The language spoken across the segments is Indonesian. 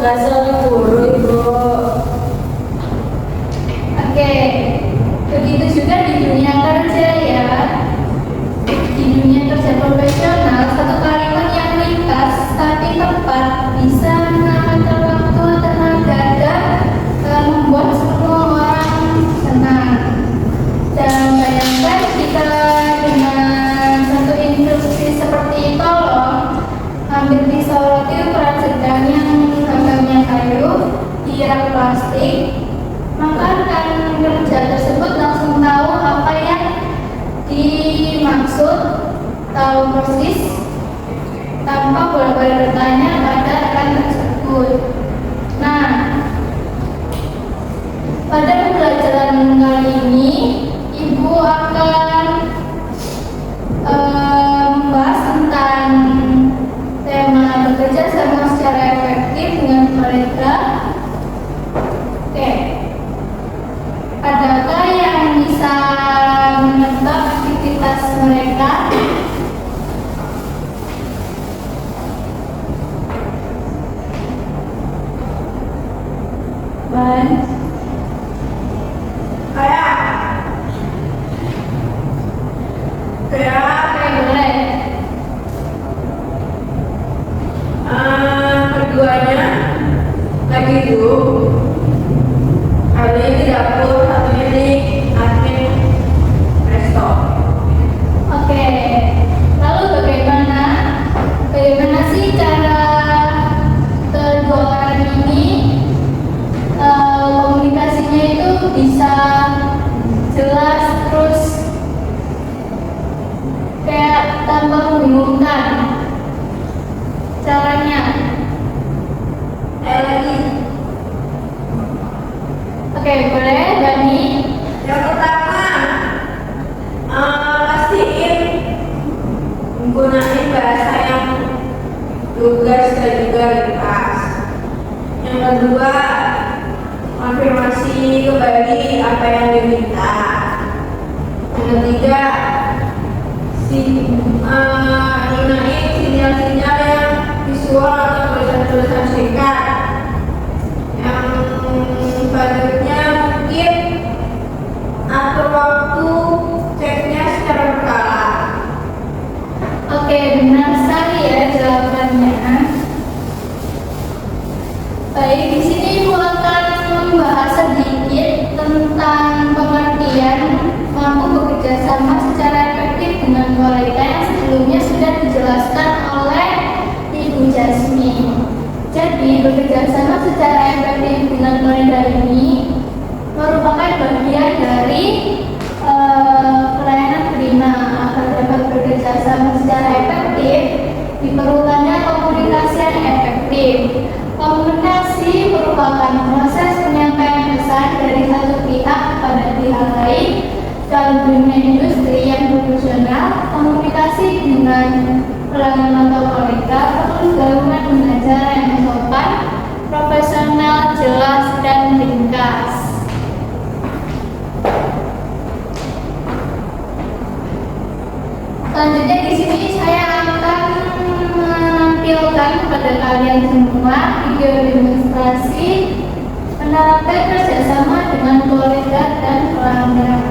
Soal guru Ibu. Oke, begitu juga di dunia kerja ya. Di dunia kerja profesional, satu kalimat yang ringkas tapi tepat bisa mengamankan waktu, tenaga, dan membuat semua orang senang. Dan bayangkan jika dengan satu instruksi seperti tolong ambil pisau roti ukuran sedang yang gagangnya kayu diikat plastik, maka rekan kerja tersebut langsung tahu apa yang dimaksud, tahu persis tanpa bolak-balik bertanya pada rekan tersebut. Nah, pada pembelajaran kali ini Ibu akan membahas tentang tema bekerja sama secara efektif dengan mereka. Oke, adakah yang bisa menebak aktivitas mereka? Ban? Boleh. Keduanya lagi duduk, satunya di dapur, satunya di admin resto. Oke, lalu bagaimana sih cara kedua orang ini komunikasinya itu bisa jelas terus kayak tanpa membingungkan? Caranya? Oke, boleh Dani? Yang pertama, pastiin menggunakan bahasa yang lugas dan juga ringkas. Yang kedua, konfirmasi kembali apa yang diminta. Yang ketiga, gunain sinyal-sinyal yang visual atau tulisan-tulisan singkat. Yang selanjutnya mungkin atur waktu ceknya secara berkala. Oke, benar sekali ya jawabannya. Baik, di sini Ibu akan membahas sedikit tentang pengertian mampu bekerja sama secara efektif dengan kolega yang sebelumnya sudah dijelaskan oleh Ibu Jasmi. Jadi, bekerja sama secara efektif dengan kolega ini merupakan bagian dari pelayanan prima. Agar dapat bekerja sama secara efektif, diperlukannya komunikasi yang efektif. Komunikasi merupakan proses penyampaian pesan dari satu pihak kepada pihak lain. Dalam dunia industri yang profesional, komunikasi dengan pelanggan atau kolega perlu dilakukan dengan cara yang sopan, profesional, jelas, dan ringkas. Selanjutnya di sini saya akan menampilkan kepada kalian semua video demonstrasi menerapkan kerjasama dengan kolega dan pelanggan.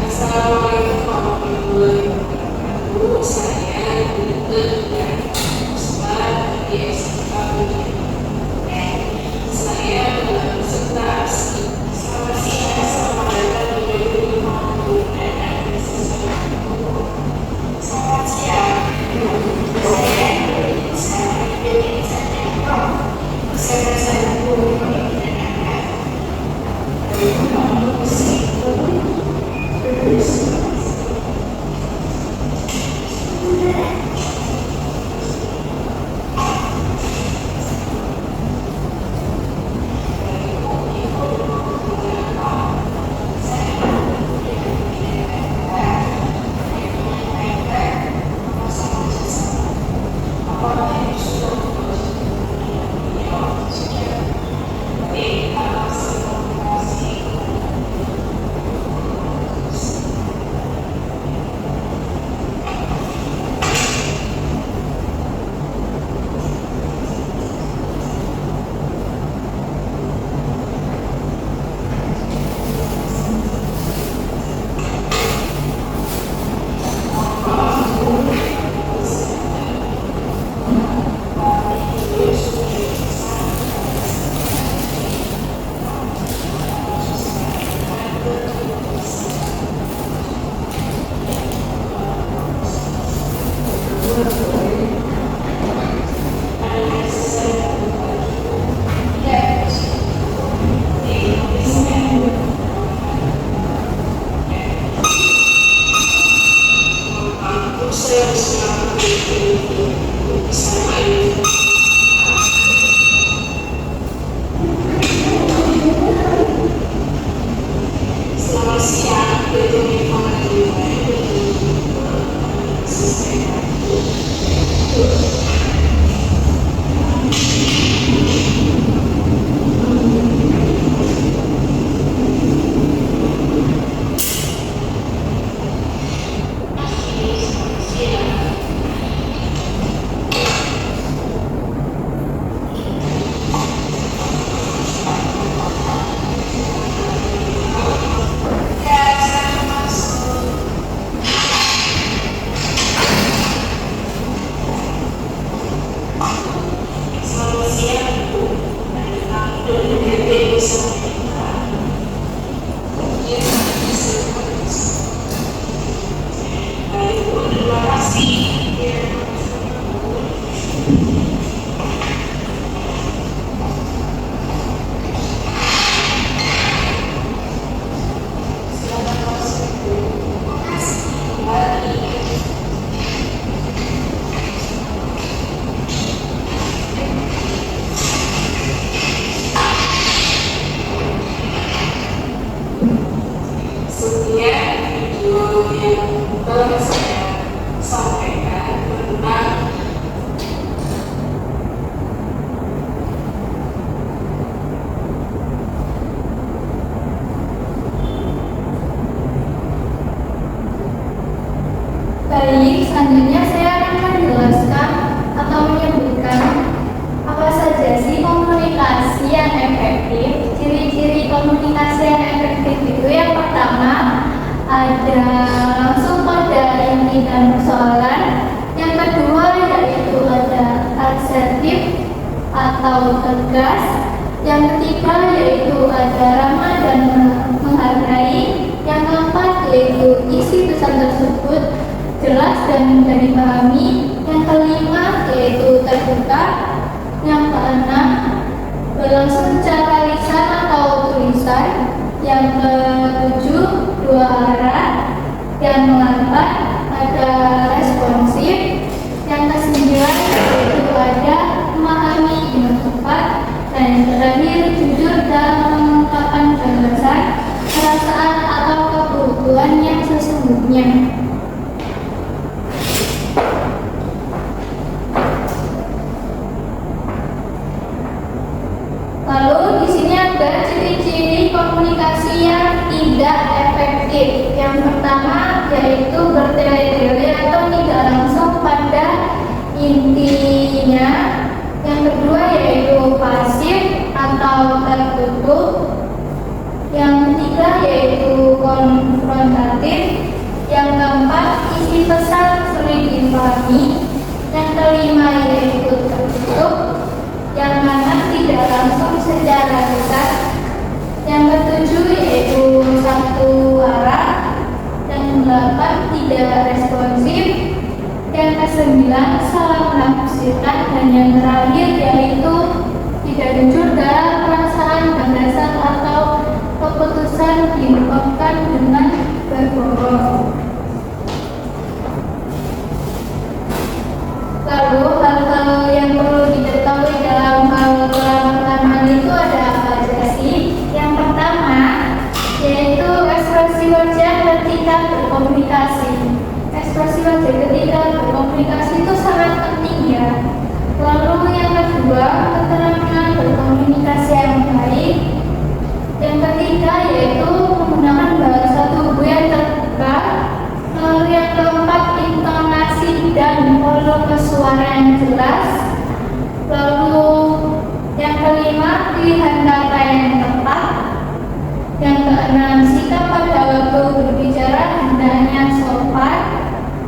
Assalamualaikum warahmatullahi wabarakatuh. Saya Gulden sekolah di SMK Ujian. Saya berserta sama siapa sama dengan menjadi mampu dan selamat siang. Saya guru pendidikan boleh saya sampaikan tentang Baik, selanjutnya saya akan menjelaskan atau menyebutkan apa saja sih komunikasi yang efektif. Ciri-ciri komunikasi yang efektif itu yang pertama ada langsung pada inti dan persoalan. Yang kedua yaitu ada asertif atau tegas. Yang ketiga yaitu ada ramah dan menghargai. Yang keempat yaitu isi pesan tersebut jelas dan mudah dipahami. Yang kelima yaitu terbuka. Yang keenam berlangsung secara lisan atau tulisan. Yang ketujuh dua arah. Yang delapan ada responsif. Yang kesembilan yaitu ada memahami dengan tepat. Dan yang terakhir jujur dalam mengungkapkan gagasan, perasaan atau kebutuhan yang sesungguhnya. Lalu di sini ada ciri-ciri komunikasi yang tidak efektif. Yang pertama yaitu bertele-tele atau tidak langsung pada intinya. Yang kedua yaitu pasif atau tertutup. Yang ketiga yaitu konfrontatif. Yang keempat isi pesan sulit dipahami. Yang kelima yaitu tertutup. Yang keenam tidak langsung secara lisan. Yang ketujuh yaitu satu arah. Yang kedelapan tidak responsif. Yang kesembilan salah menafsirkan. Dan yang terakhir yaitu tidak jujur dalam perasaan, gagasan atau keputusan diungkapkan dengan berbohong. Lalu hal-hal yang perlu diketahui dalam hal pertama itu ada apa aja sih? Yang pertama yaitu ekspresi wajah ketika berkomunikasi. Ekspresi wajah ketika berkomunikasi itu sangat penting ya. Lalu yang kedua keterampilan berkomunikasi yang baik. Yang ketiga yaitu menggunakan bahasa tubuh yang terbuka. Lalu yang keempat intonasi dan volume suara yang jelas. Lalu yang kelima pilihan kata yang tepat. Yang keenam sikap pada waktu berbicara hendaknya sopan.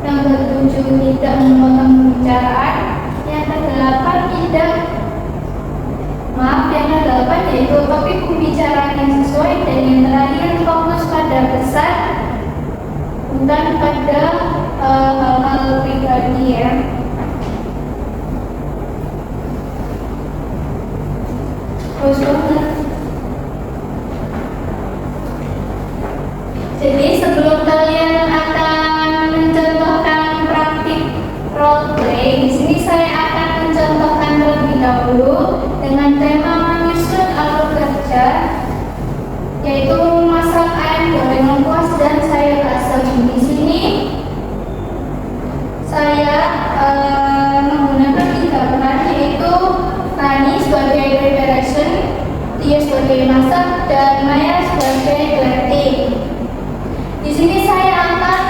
Yang ketujuh tidak memotong pembicaraan. Yang kedelapan yaitu topik pembicaraan yang sesuai. Dan yang terakhir fokus pada pesan bukan pada hal-hal pribadi ya. Terus jadi sebelum kalian akan mencontohkan praktik role play, di sini saya akan mencontohkan terlebih dahulu dengan tema menyusun alur kerja, yaitu memasak ayam goreng lengkuas dan sayur asem. Di sini saya menggunakan 3 peran, yaitu Rani sebagai preparation, Tia sebagai masak, dan Maya sebagai plating. Di sini saya akan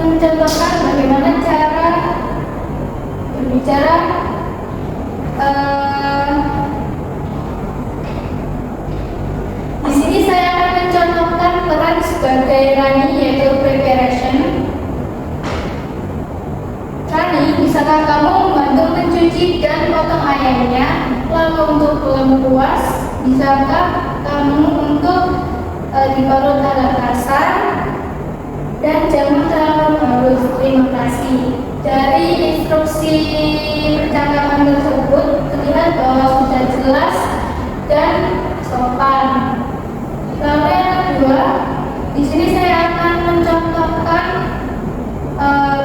mencontohkan bagaimana cara berbicara di sini saya akan mencontohkan peran sebagai Rani, yaitu preparation. Rani, bisakah kamu membantu mencuci dan potong ayamnya? Lalu untuk lengkuas, bisakah kamu untuk diparut agak kasar? Dan jangan terlalu halus. Terima kasih. Dari instruksi percakapan tersebut terlihat bahwa sudah jelas dan sopan. Lalu yang kedua, di sini saya akan mencontohkan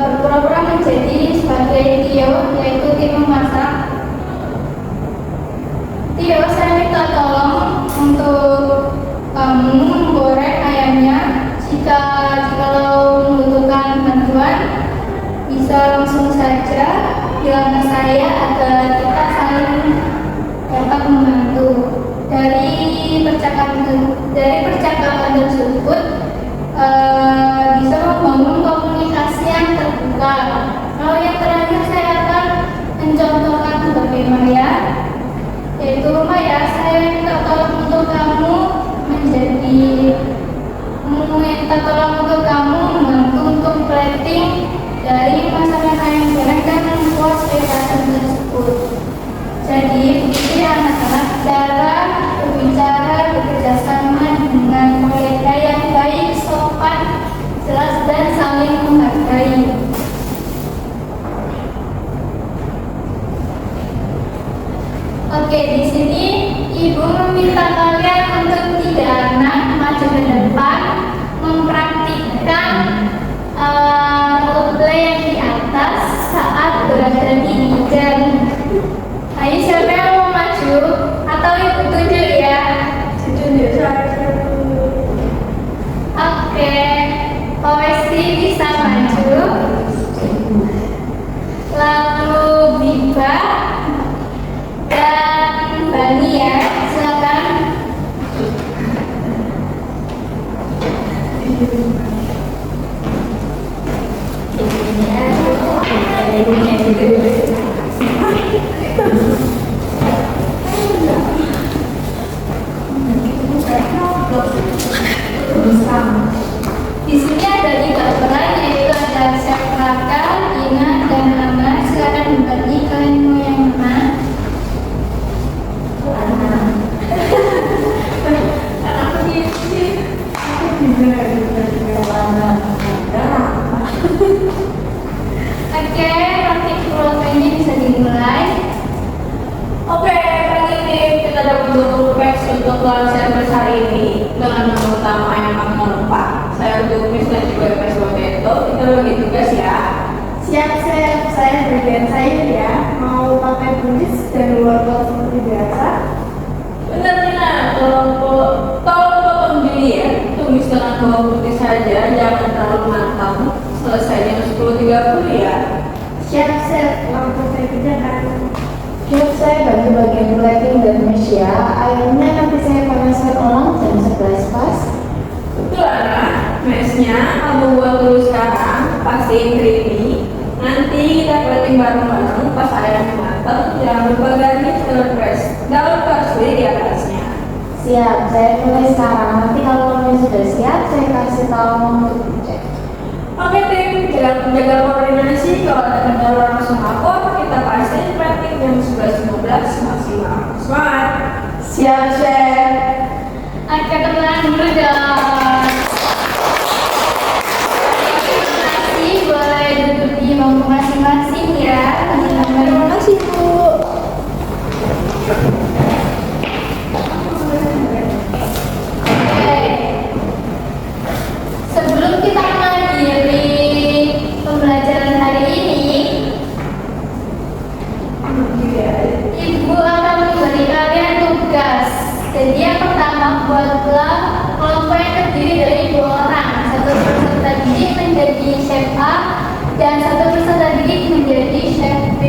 berpura-pura menjadi sebagai Tio, yaitu tim memasak. Tio, saya minta tolong untuk kamu menggoreng ayamnya. Jikalau membutuhkan bantuan, bilang ke saya agar kita saling dapat membantu. Dari percakapan tersebut bisa membangun komunikasi yang terbuka. Kalau yang terakhir saya akan mencontohkan sebagai Maya, yaitu Maya, saya minta tolong untuk kamu membantu untuk plating dari masa-masa yang jelek dan membuat penjelasan tersebut. Jadi begitu ya anak-anak, cara berbicara bekerjasama dengan mereka yang baik, sopan, jelas dan saling menghargai. Oke, di sini Ibu meminta kalian untuk 3 anak maju ke depan mempraktikkan role play yang di atas saat berada di bidan. Ayo, siapa yang mau maju? Atau Ibu tunjuk ya? Tunjuk saya. Oke, Oesti bisa maju. Lalu Biba dan Bani ya, silakan. Di sini ada 3 peran, yaitu ada Chef Raka, Ina, dan Mama. Silakan berbagi, kalian mau yang mana? Oke, praktik role-playnya bisa dimulai. Oke, pagi ini kita dapat 20 peks untuk kelas service hari ini dengan menu utama yang makan lupa. Saya tumis dan juga peks potato. Kita bagi tugas ya. Siap, saya bagian saya ya. Mau pakai tulis dan wortel seperti biasa. Benar, tolong potong dulu ya. Tumis dengan bawang putih saja, jangan terlalu matang. Selesai jam 10.30 ya. Siap, langsung saya kerjakan. Siap, saya bagi bagian plating dan mesh ya. Airnya nanti saya panaskan ulang jam 11 pas. Betul anak, mesnya kamu buat dulu sekarang, pastiin creamy. Nanti kita plating bareng-bareng pas ayamnya matang. Jangan lupa garnish telur fresh. Daun parsley di atasnya. Siap, saya mulai sekarang. Nanti kalau kalian sudah siap, saya kasih tahu untuk dicek. Oke tim, jangan menjaga koordinasi. Kalau ada kendala langsung lapor. Kita pastiin plating jam 11.15 maksimal. Semangat! Siap, Chef. Oke, teman dulu dong. Terima kasih, boleh duduk di bangku masing-masing ya, teman-teman. Terima kasih, Bu. Oke. Sebelum kita mengakhiri pembelajaran hari ini, Ibu akan memberi kalian tugas. Jadi yang pertama, buatlah kelompok yang terdiri dari 2 orang. Satu peserta didik menjadi chef A dan satu peserta didik menjadi chef B.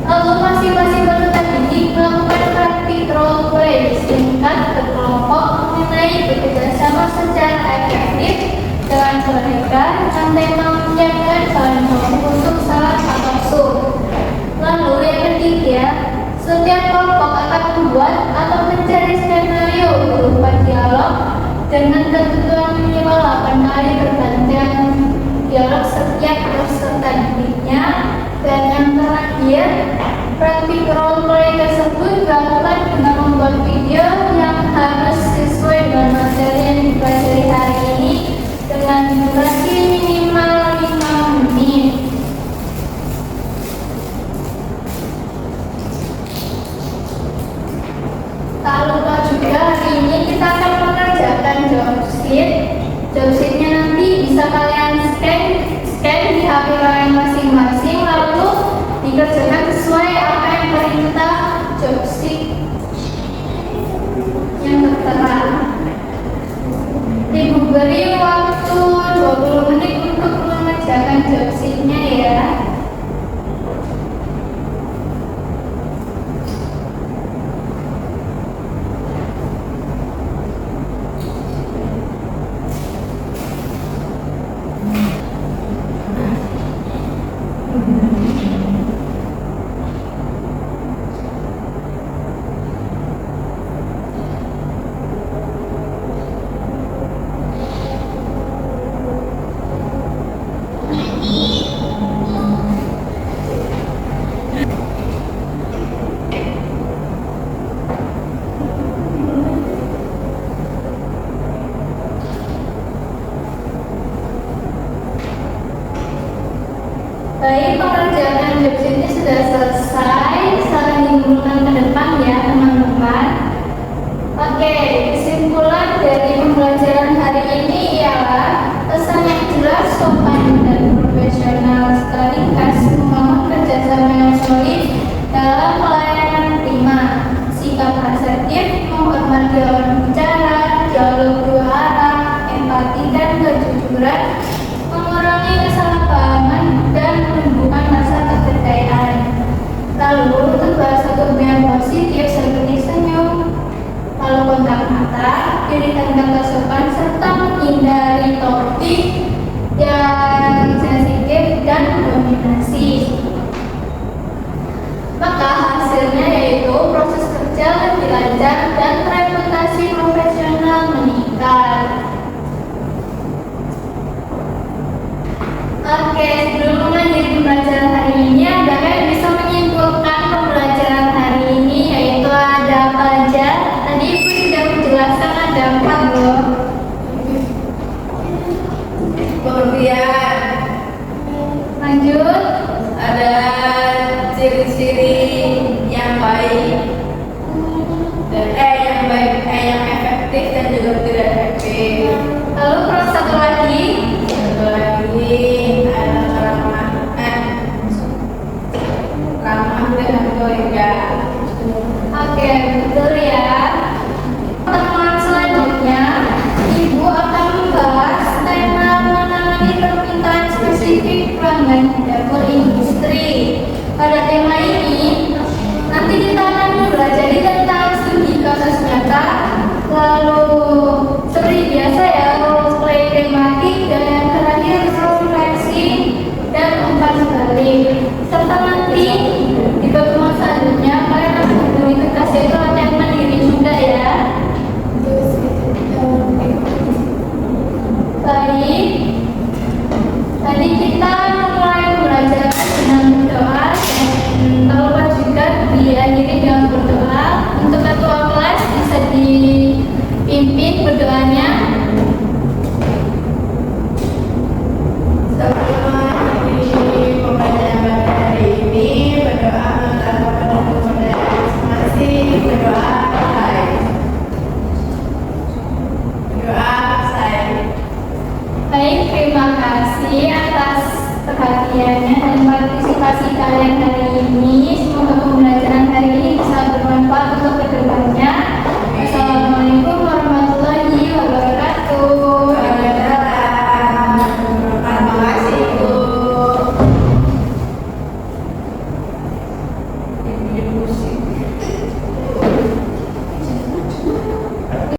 Lalu masing-masing peserta didik melakukan praktik role play singkat berkelompok mengenai bekerjasama secara efektif dengan mereka yang tema menyiapkan bahan baku untuk salad atau sup. Lalu yang ketiga, setiap kelompok akan membuat atau mencari skenario berupa dialog dengan ketentuan minimal 8 kali bergantian dialog setiap peserta didiknya. Dan yang terakhir, praktik role play tersebut dilakukan dengan membuat video yang harus sesuai dengan materi yang dipelajari hari ini dengan durasi minimal 5 menit. Tak lupa juga hari ini kita akan mengerjakan job sheet-nya nanti bisa kalian scan di HP kalian masing-masing, lalu dikerjakan sesuai apa yang perintah job sheet yang tertera. Ibu beri waktu 20 menit untuk mengerjakan job sheet-nya ya. Baik, pengerjaan website ini sudah selesai. Saling dimulai ke depan ya teman-teman. Oke, kesimpulan dari pembelajaran hari ini ialah pesan yang jelas, sopan dan profesional sekaligus membangun kerjasama yang solid dalam pelayanan prima. Sikap asertif, menghormati lawan bicara, dialog dua arah, empati dan kejujuran, mengurangi kesalahpahaman dan menumbuhkan rasa kepercayaan. Lalu untuk bahasa tubuh yang positif seperti senyum, lalu kontak mata, diri tegak sopan, serta menghindari topik yang sensitif dan dominasi. Maka hasilnya yaitu proses kerja lebih lancar dan reputasi profesional meningkat. Oke, sebelum mengakhiri pembelajaran hari ini, Anda bisa menyimpulkan pembelajaran hari ini, yaitu ada apa aja. Tadi Ibu sudah menjelaskan ada 4 loh. Kemudian Lanjut. ada ciri-ciri yang baik yang efektif dan juga tidak efektif. Lalu terus satu lagi. Satu lagi ada ramah dengan kolega. Oke, betul ya. Pertemuan selanjutnya, Ibu akan membahas tema menangani permintaan spesifik pelanggan dapur industri. Pada tema ini, nanti kita akan mempelajari tentang studi kasus nyata, lalu seperti biasa ya, role play tematik, dan yang terakhir refleksi dan umpan balik. Serta nanti di pertemuan selanjutnya kalian akan menemui tugas yaitu latihan mandiri juga ya. Baik, tadi kita mulai belajar dengan berdoa dan tak lupa juga diakhiri dengan berdoa. Untuk ketua kelas bisa dipimpin berdoanya. Sebelum pembelajaran hari ini, berdoa minta kepada masing-masing. Berdoa saya. Baik, terima kasih atas perhatiannya dan partisipasi kalian hari ini.